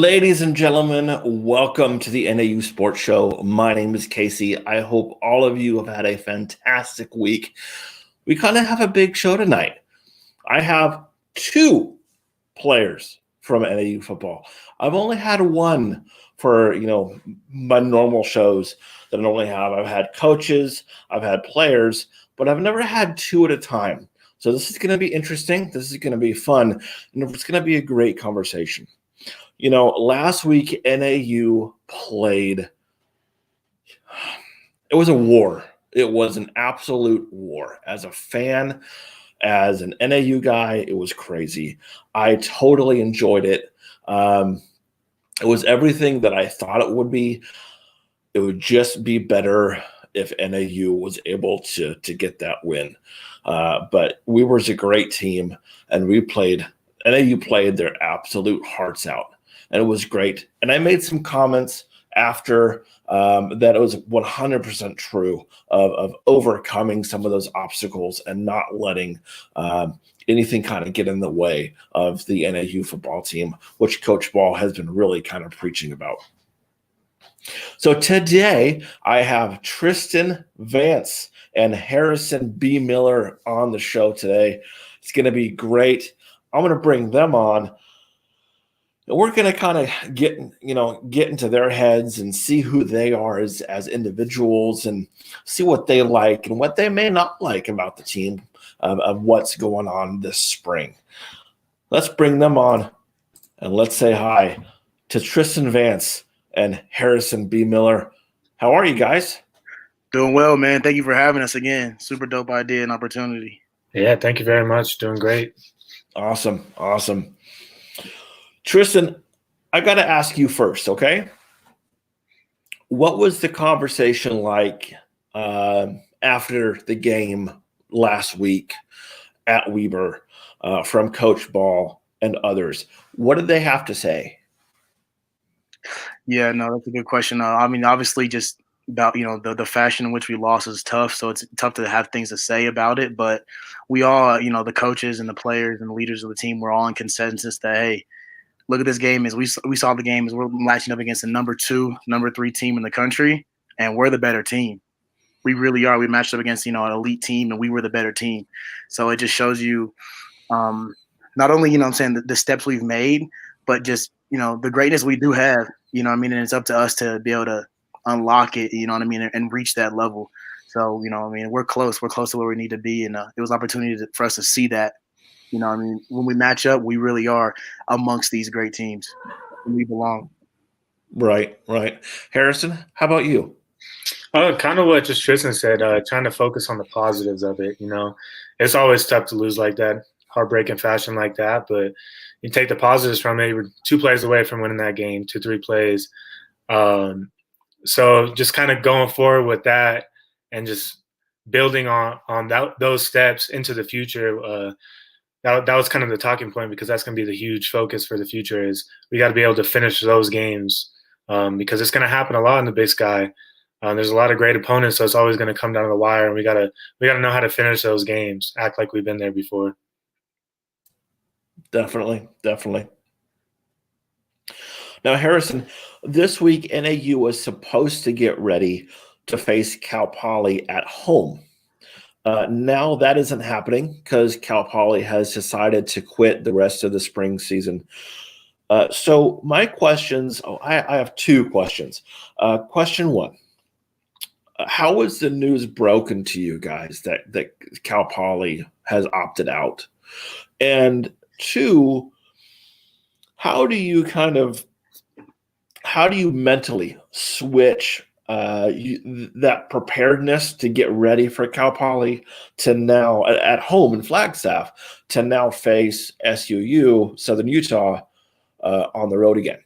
Ladies and gentlemen, welcome to the NAU Sports Show. My name is Casey. I hope all of you have had a fantastic week. We kind of have a big show tonight. I have two players from NAU football. I've only had one for, my normal shows that I normally have. I've had coaches, I've had players, but I've never had two at a time. So this is going to be interesting. This is going to be fun, and it's going to be a great conversation. Last week NAU played. It was a war. It was an absolute war. As a fan, as an NAU guy, it was crazy. I totally enjoyed it. It was everything that I thought it would be. It would just be better if NAU was able to get that win. But we were a great team, and NAU played their absolute hearts out. And it was great. And I made some comments after that it was 100% true of overcoming some of those obstacles and not letting anything kind of get in the way of the NAU football team, which Coach Ball has been really kind of preaching about. So today I have Tristen, Vance, and Harrison BeeMiller on the show today. It's going to be great. I'm going to bring them on. We're going to kind of get into their heads and see who they are as individuals and see what they like and what they may not like about the team of what's going on this spring. Let's bring them on and let's say hi to Tristen Vance and Harrison BeeMiller. How are you guys? Doing well, man. Thank you for having us again. Super dope idea and opportunity. Yeah, thank you very much. Doing great. Awesome. Tristen, I got to ask you first, okay? What was the conversation like after the game last week at Weber from Coach Ball and others? What did they have to say? Yeah, no, that's a good question. Obviously just about, the fashion in which we lost is tough, so it's tough to have things to say about it. But we all, the coaches and the players and the leaders of the team, we're all in consensus that, hey, look at this game as we saw the game as we're matching up against the number 2, number 3 team in the country, and we're the better team. We really are. We matched up against, an elite team, and we were the better team. So it just shows you not only, the steps we've made, but just, the greatness we do have, and it's up to us to be able to unlock it, and reach that level. So, we're close. We're close to where we need to be, and it was an opportunity for us to see that. When we match up, we really are amongst these great teams, and we belong. Right. Harrison, how about you? Kind of what just Tristen said, trying to focus on the positives of it. It's always tough to lose like that, heartbreaking fashion like that, but you take the positives from it. You were 2 plays away from winning that game, 2-3 plays. So just kind of going forward with that and just building on those steps into the future. That was kind of the talking point, because that's going to be the huge focus for the future is we got to be able to finish those games because it's going to happen a lot in the Big Sky. There's a lot of great opponents, so it's always going to come down to the wire, and we got to know how to finish those games, act like we've been there before. Definitely. Now, Harrison, this week NAU was supposed to get ready to face Cal Poly at home. Now that isn't happening because Cal Poly has decided to quit the rest of the spring season. So my questions, I have 2 questions. Question 1, how was the news broken to you guys that Cal Poly has opted out? And 2, how do you mentally switch that preparedness to get ready for Cal Poly to now at home in Flagstaff to now face SUU, Southern Utah, on the road again?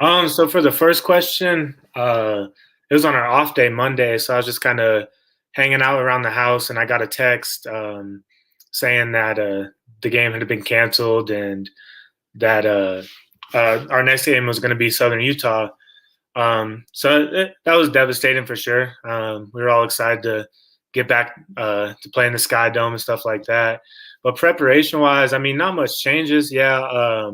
So for the first question, it was on our off day, Monday. So I was just kind of hanging out around the house, and I got a text saying that the game had been canceled and that our next game was going to be Southern Utah. So that was devastating for sure. We were all excited to get back to play in the Sky Dome and stuff like that. But preparation-wise, I mean, not much changes. Yeah,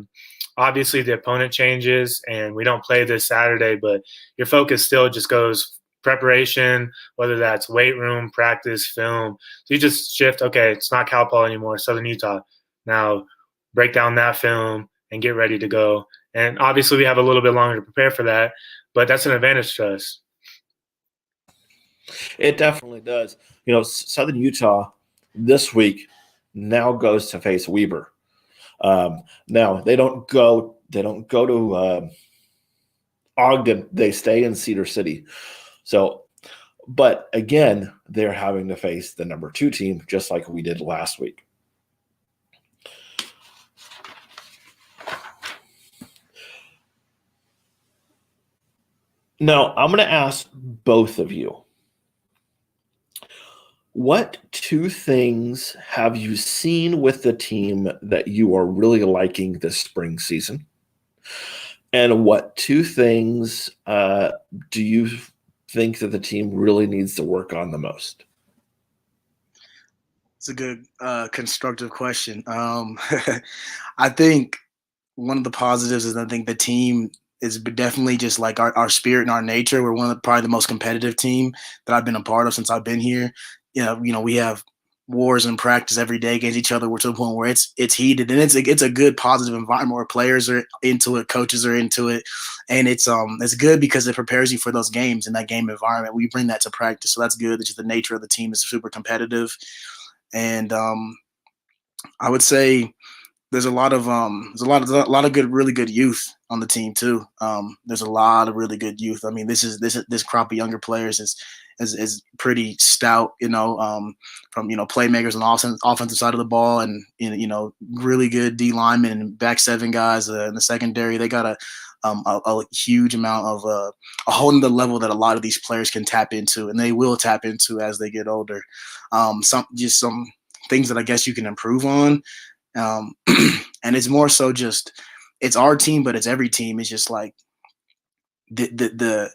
obviously the opponent changes, and we don't play this Saturday, but your focus still just goes preparation, whether that's weight room, practice, film. So you just shift, okay, it's not Cal Poly anymore, Southern Utah. Now break down that film and get ready to go. And obviously we have a little bit longer to prepare for that, but that's an advantage to us. It definitely does. You know, Southern Utah this week now goes to face Weber. Now they don't go to Ogden. They stay in Cedar City. So, but again, they're having to face the number 2 team, just like we did last week. Now, I'm going to ask both of you, what 2 things have you seen with the team that you are really liking this spring season? And what 2 things do you think that the team really needs to work on the most? It's a good constructive question. I think one of the positives is I think the team is definitely just like our spirit and our nature. We're one of probably the most competitive team that I've been a part of since I've been here. You know, we have wars in practice every day against each other. We're to the point where it's heated, and it's a good positive environment where players are into it, coaches are into it, and it's good because it prepares you for those games in that game environment. We bring that to practice, so that's good. That just the nature of the team is super competitive, and I would say there's a lot of good, really good youth on the team too. There's a lot of really good youth. I mean, this crop of younger players is pretty stout, from playmakers on the offensive side of the ball, and really good D linemen and back 7 guys in the secondary. They got a huge amount of a whole nother level that a lot of these players can tap into, and they will tap into as they get older. Some things that I guess you can improve on. And it's more so just it's our team, but it's every team. It's just like the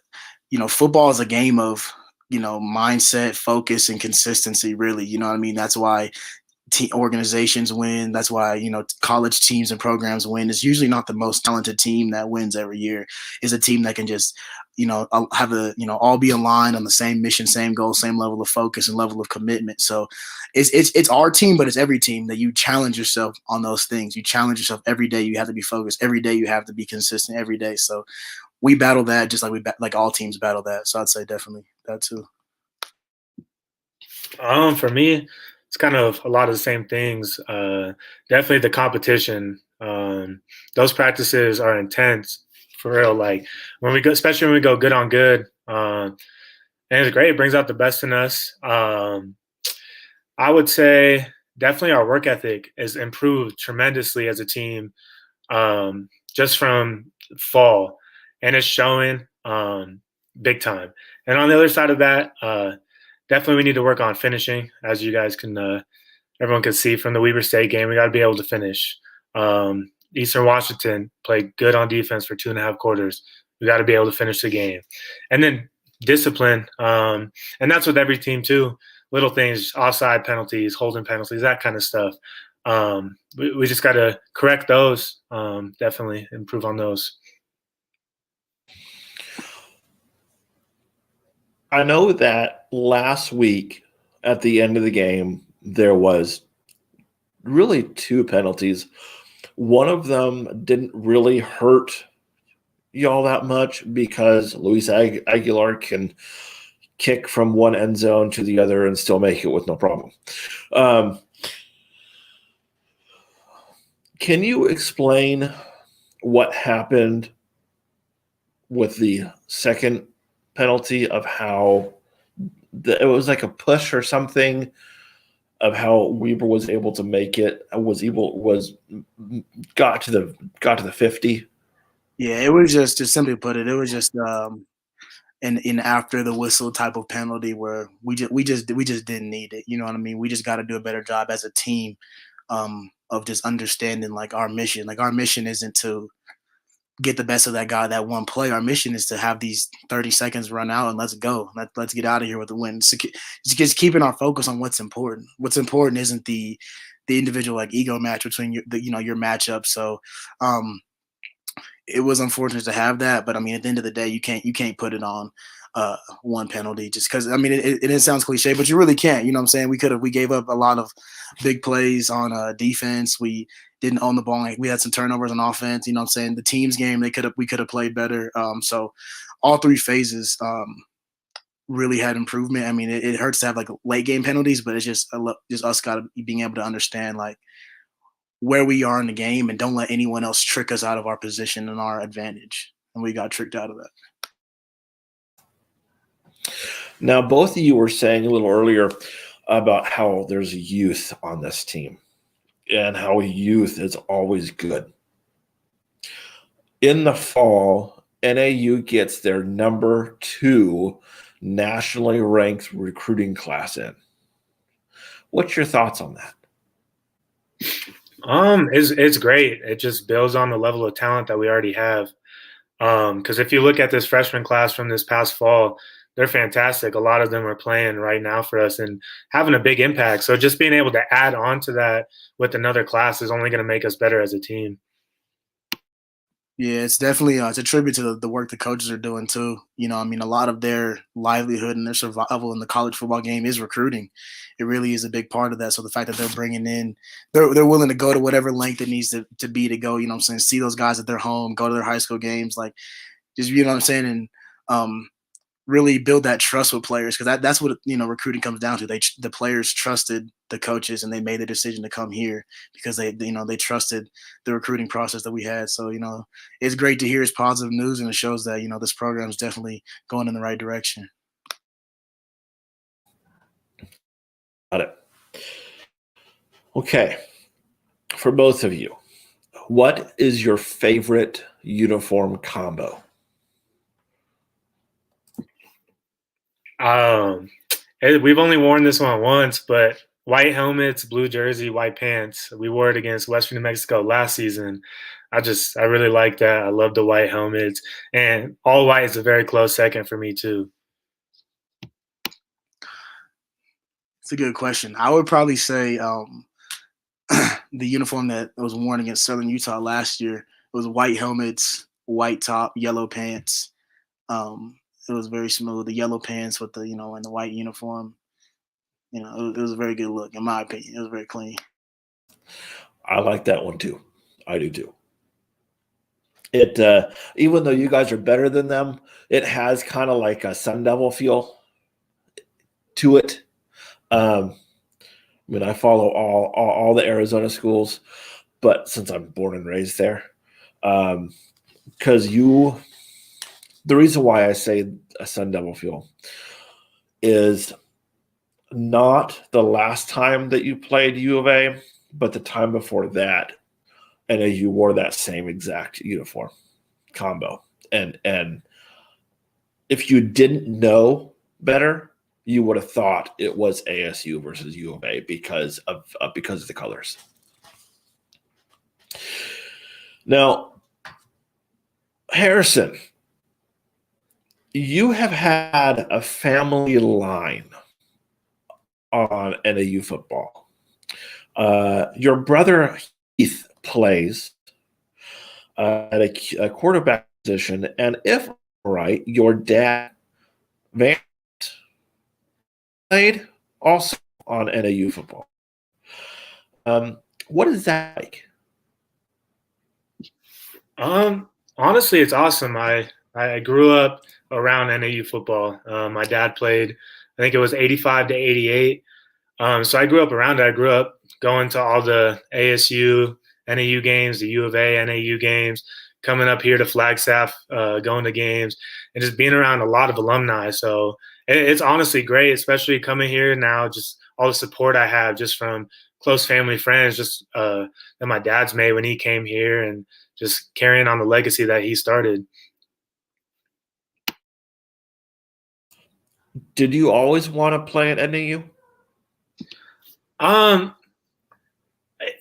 football is a game of mindset, focus, and consistency. Really, you know what I mean. That's why organizations win. That's why college teams and programs win. It's usually not the most talented team that wins every year. It's a team that can just have all be aligned on the same mission, same goal, same level of focus and level of commitment. So it's our team, but it's every team that you challenge yourself on those things. You challenge yourself every day. You have to be focused every day. You have to be consistent every day. So we battle that just like like all teams battle that. So I'd say definitely that too. For me, it's kind of a lot of the same things. Definitely the competition. Those practices are intense for real. Like when we go, especially when we go good on good, and it's great. It brings out the best in us. I would say definitely our work ethic has improved tremendously as a team, just from fall, and it's showing big time. And on the other side of that, definitely we need to work on finishing, as you guys can, everyone can see from the Weber State game. We got to be able to finish. Eastern Washington played good on defense for 2.5 quarters. We got to be able to finish the game. And then discipline, and that's with every team too. Little things, offside penalties, holding penalties, that kind of stuff. We just got to correct those, definitely improve on those. I know that last week at the end of the game, there was really 2 penalties. One of them didn't really hurt y'all that much because Luis Aguilar can kick from one end zone to the other and still make it with no problem. Can you explain what happened with the second penalty, of how it was like a push or something, of how Weber was able to make it, got to the 50? Yeah, it was just to simply put it was just in after the whistle type of penalty where we just didn't need it. You know what I mean? We just got to do a better job as a team of just understanding like our mission. Like our mission isn't to get the best of that guy that one play. Our mission is to have these 30 seconds run out and let's go. Let's get out of here with the win. It's just keeping our focus on what's important. What's important isn't the the individual like ego match between your matchup. So it was unfortunate to have that, but I mean, at the end of the day, you can't put it on one penalty just because. I mean, it sounds cliche, but you really can't. You know what I'm saying? We gave up a lot of big plays on defense. We didn't own the ball. We had some turnovers on offense. You know what I'm saying? The team's game, we could have played better. So all three phases really had improvement. I mean, it hurts to have like late game penalties, but it's just us being able to understand like where we are in the game and don't let anyone else trick us out of our position and our advantage. And we got tricked out of that. Now, both of you were saying a little earlier about how there's youth on this team and how youth is always good. In the fall, NAU gets their number 2 nationally ranked recruiting class in. What's your thoughts on that? It's great. It just builds on the level of talent that we already have. Because if you look at this freshman class from this past fall, they're fantastic. A lot of them are playing right now for us and having a big impact. So just being able to add on to that with another class is only going to make us better as a team. Yeah, it's definitely it's a tribute to the work the coaches are doing too. You know, I mean, a lot of their livelihood and their survival in the college football game is recruiting. It really is a big part of that. So the fact that they're bringing in, they're willing to go to whatever length it needs to be to go. You know what I'm saying? See those guys at their home, go to their high school games, like just you know what I'm saying, and really build that trust with players because that's what recruiting comes down to. The players trusted the coaches and they made the decision to come here because they trusted the recruiting process that we had. So it's great to hear it's positive news and it shows that this program is definitely going in the right direction. Got it. Okay, for both of you, what is your favorite uniform combo? We've only worn this one once, but white helmets, blue jersey, white pants. We wore it against Western New Mexico last season. I really like that. I love the white helmets, and all white is a very close second for me too. It's a good question. I would probably say the uniform that was worn against Southern Utah last year was white helmets, white top, yellow pants. It was very smooth. The yellow pants with the and the white uniform. It was a very good look in my opinion. It was very clean. I like that one too. I do too. It even though you guys are better than them, it has kind of like a Sun Devil feel to it. I mean, I follow all the Arizona schools, but since I'm born and raised there, because the reason why I say a Sun Devil feel is not the last time that you played U of A, but the time before that, and you wore that same exact uniform combo. And if you didn't know better, you would have thought it was ASU versus U of A because of the colors. Now, Harrison, you have had a family line on NAU football. Your brother Heath plays at a quarterback position, and if right, your dad Vance played also on NAU football. What is that like? Honestly, it's awesome. I grew up around NAU football. My dad played, I think it was 85 to 88. So I grew up around it. I grew up going to all the ASU, NAU games, the U of A, NAU games, coming up here to Flagstaff, going to games, and just being around a lot of alumni. So it's honestly great, especially coming here now, just all the support I have just from close family friends, just that my dad's made when he came here and just carrying on the legacy that he started. Did you always want to play at NAU?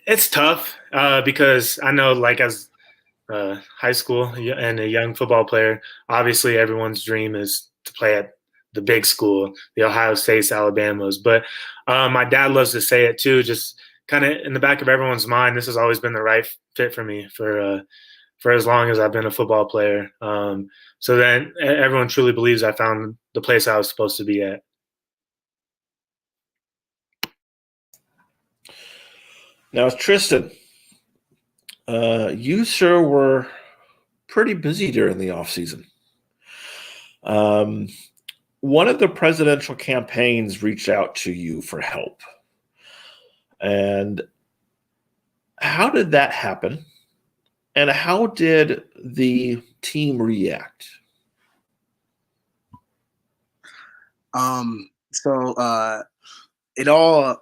It's tough because I know, like, as high school and a young football player, obviously everyone's dream is to play at the big school, the Ohio States, Alabamas. But my dad loves to say it too, just kind of in the back of everyone's mind, this has always been the right fit for me for as long as I've been a football player. So then everyone truly believes I found the place I was supposed to be at. Now, Tristen, you sure were pretty busy during the offseason. One of the presidential campaigns reached out to you for help. And how did that happen? And how did the team react?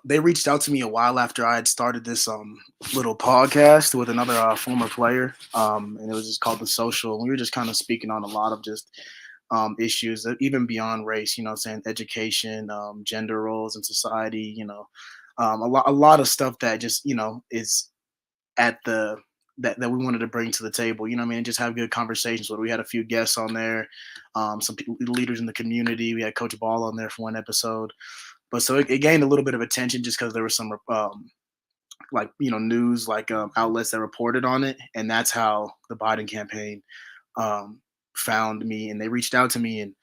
They reached out to me a while after I had started this little podcast with another former player, and it was just called The Social. We were just kind of speaking on a lot of just issues, even beyond race, saying education, gender roles in society, a lot of stuff that just, is at that we wanted to bring to the table, and just have good conversations with. We had a few guests on there, some leaders in the community. We had Coach Ball on there for one episode. But so it gained a little bit of attention just because there was some news outlets that reported on it, and that's how the Biden campaign found me, and they reached out to me. And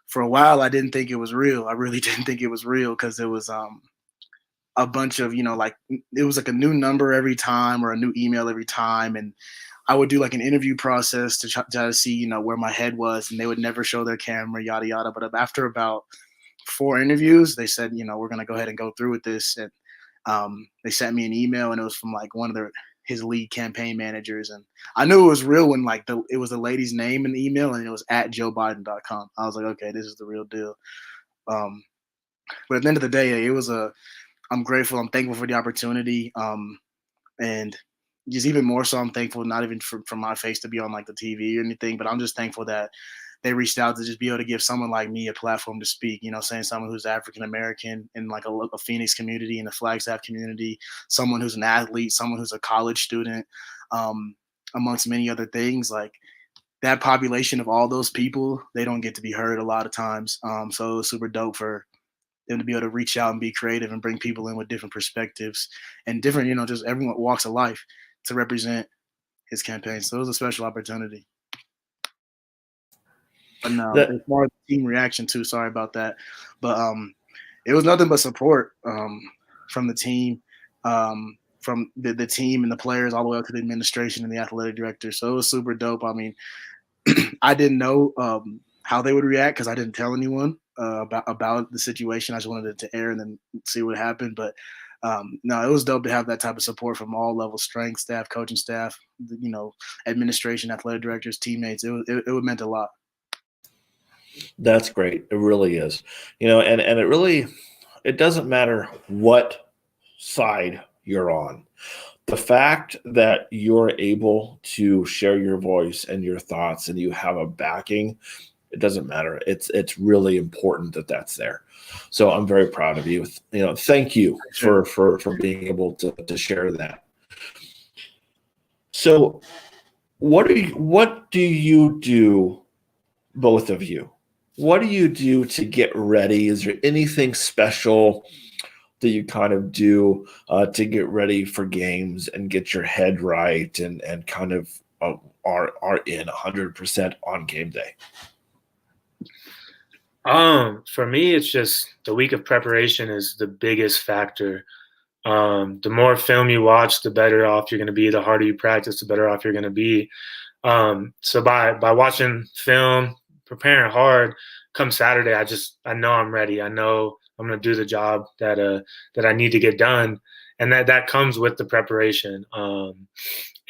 for a while, I didn't think it was real. I really didn't think it was real because it was a bunch of it was like a new number every time or a new email every time, and I would do like an interview process to try to see where my head was, and they would never show their camera, yada yada. But after about 4 interviews, they said, we're going to go ahead and go through with this. And they sent me an email, and it was from like one of his lead campaign managers. And I knew it was real when it was the lady's name in the email, and it was at joebiden.com. I was like, okay, this is the real deal. But at the end of the day, I'm grateful. I'm thankful for the opportunity. And just even more so, I'm thankful not even for my face to be on like the TV or anything, but I'm just thankful that they reached out to just be able to give someone like me a platform to speak, saying someone who's African-American in like a Phoenix community, in the Flagstaff community, someone who's an athlete, someone who's a college student, amongst many other things. Like that population of all those people, they don't get to be heard a lot of times. So it was super dope for them to be able to reach out and be creative and bring people in with different perspectives and different, just everyone walks of life to represent his campaign. So it was a special opportunity. But no, as far as the team reaction too, sorry about that. But it was nothing but support from the team, from the team and the players all the way up to the administration and the athletic director. So it was super dope. I mean, I didn't know how they would react because I didn't tell anyone about the situation. I just wanted it to air and then see what happened. But no, it was dope to have that type of support from all levels: strength, staff, coaching staff, administration, athletic directors, teammates. It meant a lot. That's great. It really is. And it doesn't matter what side you're on. The fact that you're able to share your voice and your thoughts and you have a backing, it doesn't matter. It's really important that that's there. So I'm very proud of you. Thank you for being able to share that. So what do you do, both of you? What do you do to get ready? Is there anything special that you kind of do to get ready for games and get your head right and kind of are in 100% on game day? For me, it's just the week of preparation is the biggest factor. The more film you watch, the better off you're going to be. The harder you practice, the better off you're going to be. So by watching film, preparing hard, come Saturday, I know I'm ready. I know I'm going to do the job that I need to get done, and that comes with the preparation.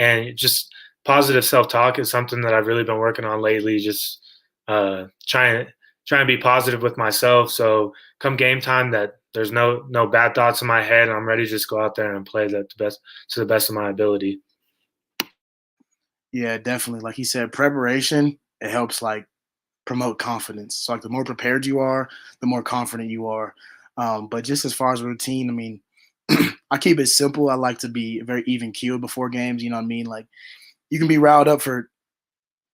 And just positive self-talk is something that I've really been working on lately. Just trying to be positive with myself. So come game time, that there's no bad thoughts in my head. I'm ready to just go out there and play to the best of my ability. Yeah, definitely. Like he said, preparation, it helps like promote confidence. So like the more prepared you are, the more confident you are. But just as far as routine, I mean, I keep it simple. I like to be very even keeled before games. You know what I mean? Like you can be riled up for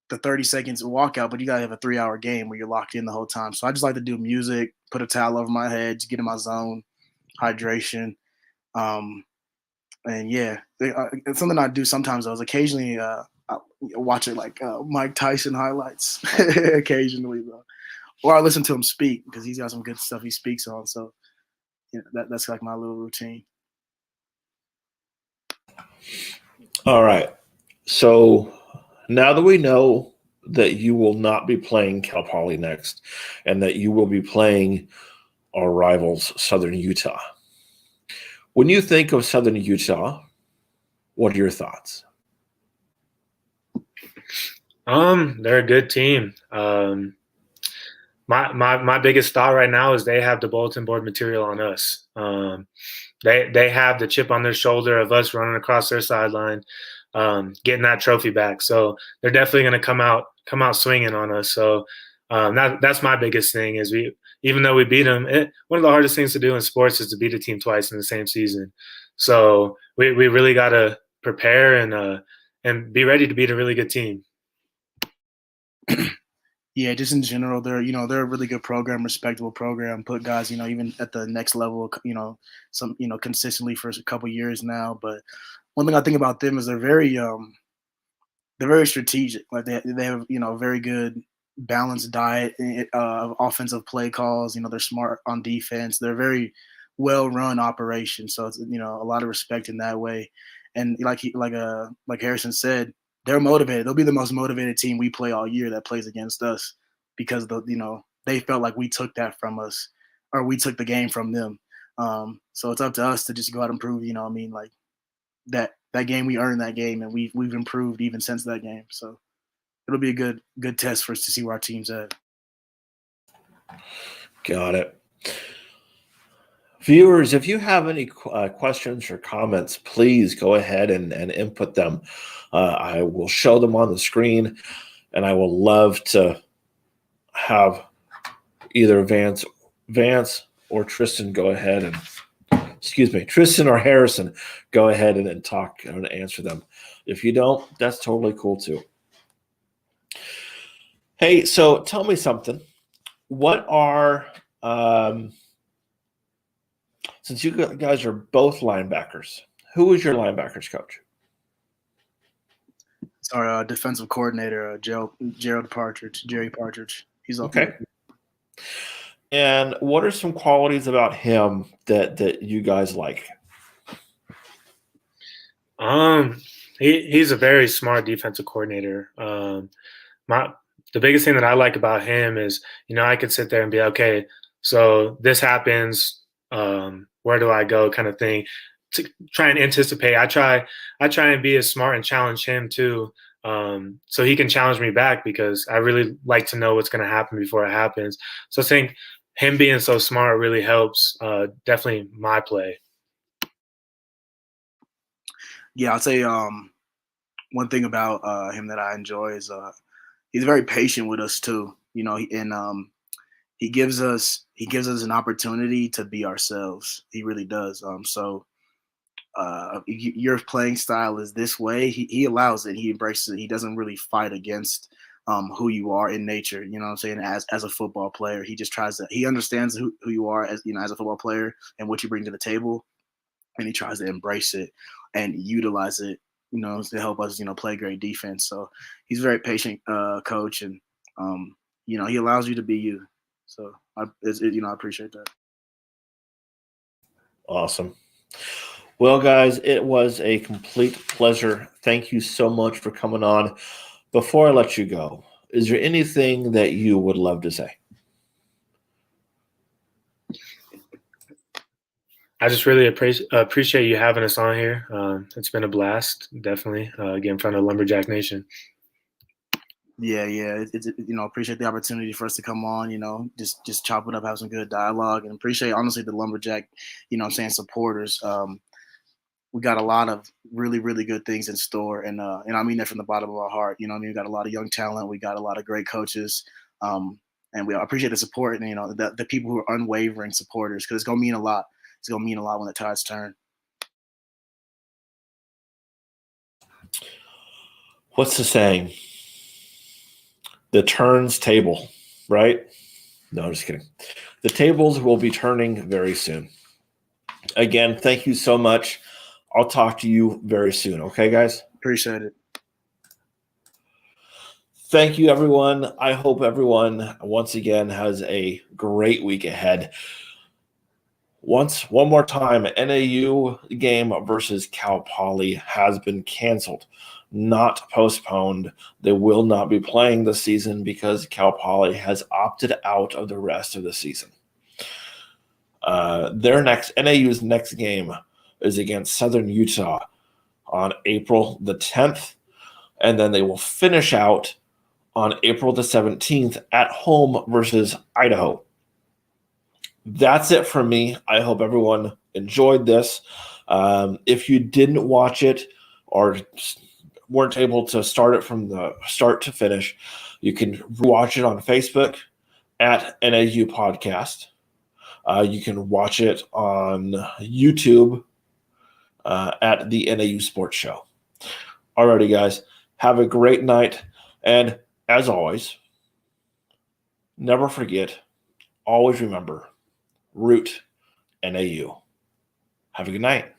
the 30 seconds of walkout, but you gotta have a 3-hour game where you're locked in the whole time. So I just like to do music, put a towel over my head, just get in my zone, hydration. And yeah, it's something I do sometimes. I was occasionally I watch it like Mike Tyson highlights occasionally, though. Or I listen to him speak because he's got some good stuff he speaks on. So that's like my little routine. All right. So now that we know that you will not be playing Cal Poly next and that you will be playing our rivals, Southern Utah, when you think of Southern Utah, what are your thoughts? They're a good team. My biggest thought right now is they have the bulletin board material on us. They have the chip on their shoulder of us running across their sideline, getting that trophy back. So they're definitely going to come out swinging on us. So that's my biggest thing is even though we beat them, one of the hardest things to do in sports is to beat a team twice in the same season. So we really got to prepare and be ready to beat a really good team. Yeah, just in general, they're a really good program, respectable program. Put guys, even at the next level, consistently for a couple years now. But one thing I think about them is they're very strategic. Like they have a very good balanced diet of offensive play calls. They're smart on defense. They're very well run operation. So it's a lot of respect in that way. And like Harrison said, they're motivated. They'll be the most motivated team we play all year that plays against us because they felt like we took that from us or we took the game from them. So it's up to us to just go out and prove, like that game, we earned that game and we've improved even since that game. So it'll be a good test for us to see where our team's at. Got it. Viewers, if you have any questions or comments, please go ahead and input them. I will show them on the screen, and I will love to have either Vance or Tristen go ahead and, Tristen or Harrison go ahead and talk and answer them. If you don't, that's totally cool too. Hey, so tell me something. What are since you guys are both linebackers, who is your linebackers coach? It's our defensive coordinator, Jerry Partridge. He's okay. And what are some qualities about him that you guys like? He's a very smart defensive coordinator. The biggest thing that I like about him is, I could sit there and be, okay, so this happens, where do I go kind of thing, to try and anticipate. I try and be as smart and challenge him too, so he can challenge me back because I really like to know what's going to happen before it happens. So I think him being so smart really helps definitely my play. Yeah, I'll say one thing about him that I enjoy is he's very patient with us too. He gives us an opportunity to be ourselves. He really does. So your playing style is this way. He allows it. He embraces it. He doesn't really fight against who you are in nature. You know what I'm saying? As a football player, he just he understands who you are as a football player and what you bring to the table, and he tries to embrace it and utilize it, to help us, play great defense. So he's a very patient coach, and he allows you to be you. So I appreciate that. Awesome. Well, guys, it was a complete pleasure. Thank you so much for coming on. Before I let you go, is there anything that you would love to say? I just really appreciate you having us on here. It's been a blast, definitely, get in front of Lumberjack Nation. Yeah. It's appreciate the opportunity for us to come on, just chop it up, have some good dialogue, and appreciate, honestly, the Lumberjack, supporters. We got a lot of really, really good things in store, and I mean that from the bottom of our heart. We got a lot of young talent, we got a lot of great coaches, and we appreciate the support and the people who are unwavering supporters, because it's gonna mean a lot. It's gonna mean a lot when the tides turn. What's the saying? The turns table, right? No, I'm just kidding. The tables will be turning very soon. Again, thank you so much. I'll talk to you very soon. Okay, guys? Appreciate it. Thank you, everyone. I hope everyone, once again, has a great week ahead. One more time, NAU game versus Cal Poly has been canceled, not postponed. They will not be playing this season because Cal Poly has opted out of the rest of the season. NAU's next game is against Southern Utah on April the 10th, and then they will finish out on April the 17th at home versus Idaho. That's it for me. I hope everyone enjoyed this. If you didn't watch it or weren't able to start it from the start to finish, you can watch it on Facebook at NAU Podcast. You can watch it on YouTube at the NAU Sports Show. Alrighty, guys. Have a great night. And as always, never forget, always remember, root NAU. Have a good night.